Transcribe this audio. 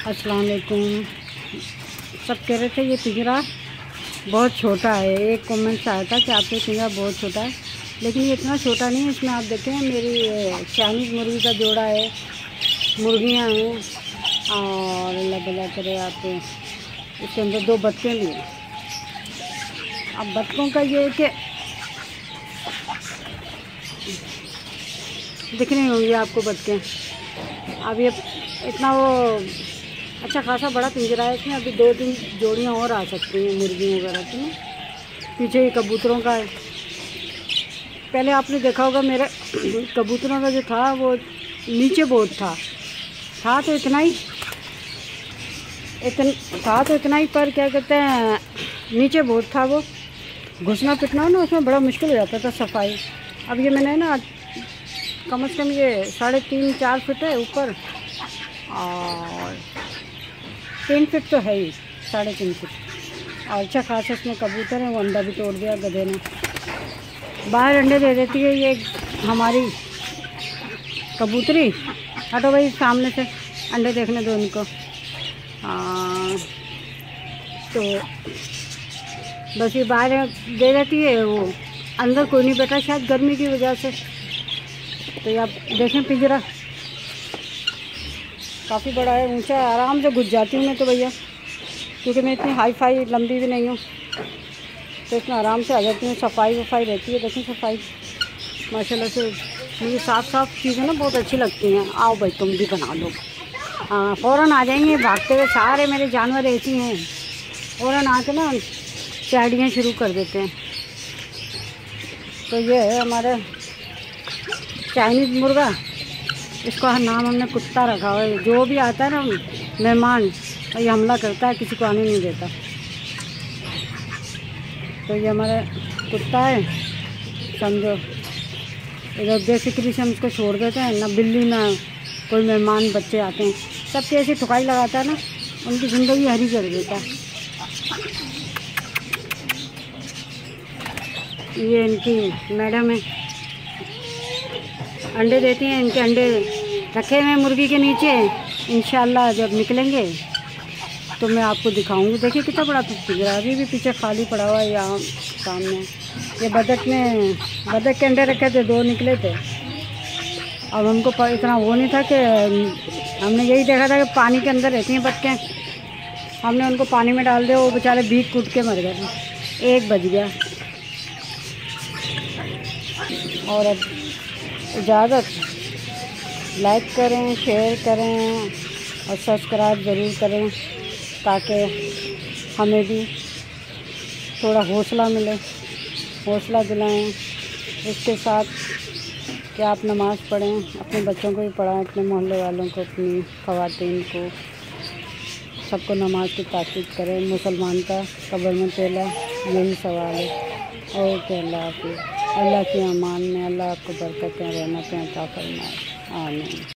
अस्सलाम वालेकुम। सब कह रहे थे ये पिंजरा बहुत छोटा है। एक कमेंट आया था कि आपका पिंजरा बहुत छोटा है, लेकिन ये इतना छोटा नहीं है। इसमें आप देखें मेरी चाइनीज़ मुर्गी का जोड़ा है, मुर्गियाँ हैं और अल्लाह भला करे आप इसके अंदर 2 बच्चे भी हैं। अब बच्चों का ये है कि दिख रहे होंगे आपको बच्चे। अब ये इतना वो अच्छा खासा बड़ा पिंजरा है। इसमें अभी 2-3 जोड़ियाँ और आ सकती हैं मुर्गियों वगैरह की। पीछे ही कबूतरों का है। पहले आपने देखा होगा मेरे कबूतरों का जो था वो नीचे बहुत था तो इतना ही पर क्या कहते हैं नीचे बहुत था। वो घुसना पिटना ना उसमें बड़ा मुश्किल हो जाता था सफाई। अब ये मैंने ना कम से कम ये 3.5-4 फीट है ऊपर और 3 फीट तो है ही, 3.5 फीट। और अच्छा खासा इसमें कबूतर है। वो अंडा भी तोड़ दिया गधे ने। बाहर अंडे दे देती है ये हमारी कबूतरी। हटो भाई सामने से, अंडे देखने दो इनको। तो बस ये बाहर दे देती है, वो अंदर कोई नहीं बैठा शायद गर्मी की वजह से। तो ये आप देखें पिंजरा काफ़ी बड़ा है, ऊंचा है। आराम से घुस जाती हूँ मैं तो भैया, क्योंकि मैं इतनी हाई फाई लंबी भी नहीं हूँ, तो इतना आराम से आ जाती हूँ। सफाई वफाई रहती है। देखें सफाई माशाल्लाह से। मुझे साफ़ चीज़ें ना बहुत अच्छी लगती हैं। आओ भाई तुम भी बना लो। हाँ फ़ौरन आ जाएंगे भागते हुए। सारे मेरे जानवर ऐसी हैं, फ़ौरन आके ना चैड़ियाँ शुरू कर देते हैं। तो ये है हमारा चाइनीज़ मुर्गा। इसका नाम हमने कुत्ता रखा हुआ है। जो भी आता है ना मेहमान, ये हमला करता है, किसी को आने नहीं देता। तो ये हमारा कुत्ता है समझो। इधर बेफिक्री से हम इसको छोड़ देते हैं। ना बिल्ली ना कोई मेहमान बच्चे आते हैं, सबके ऐसी ठुकाई लगाता है ना, उनकी ज़िंदगी हरी कर देता है। ये इनकी मैडम है, अंडे देती हैं। इनके अंडे रखे हुए मुर्गी के नीचे। इंशाल्लाह जब निकलेंगे तो मैं आपको दिखाऊंगी। देखिए कितना बड़ा पिंजरा। अभी भी पीछे खाली पड़ा हुआ है यहाँ सामने। ये बतख के अंडे रखे थे, 2 निकले थे। अब हमको इतना वो नहीं था कि हमने यही देखा था कि पानी के अंदर रहती हैं बतखें। हमने उनको पानी में डाल दिया, वो बेचारे भीग कूद के मर गए। 1 बज गया। और अब इजाज़त, लाइक करें, शेयर करें और सब्सक्राइब ज़रूर करें, ताकि हमें भी थोड़ा हौसला मिले, हौसला दिलाएं। इसके साथ कि आप नमाज़ पढ़ें, अपने बच्चों को भी पढ़ाएं, अपने मोहल्ले वालों को, अपनी ख़वातीन को, सबको नमाज की ताकीद करें। मुसलमान का कब्र में पहला यही सवाल है। ओके, अल्लाह हाफ़िज़। अल्लाह की अमान में अल्लाह आपको बरकतें रहमतें अता फरमाए। आमीन।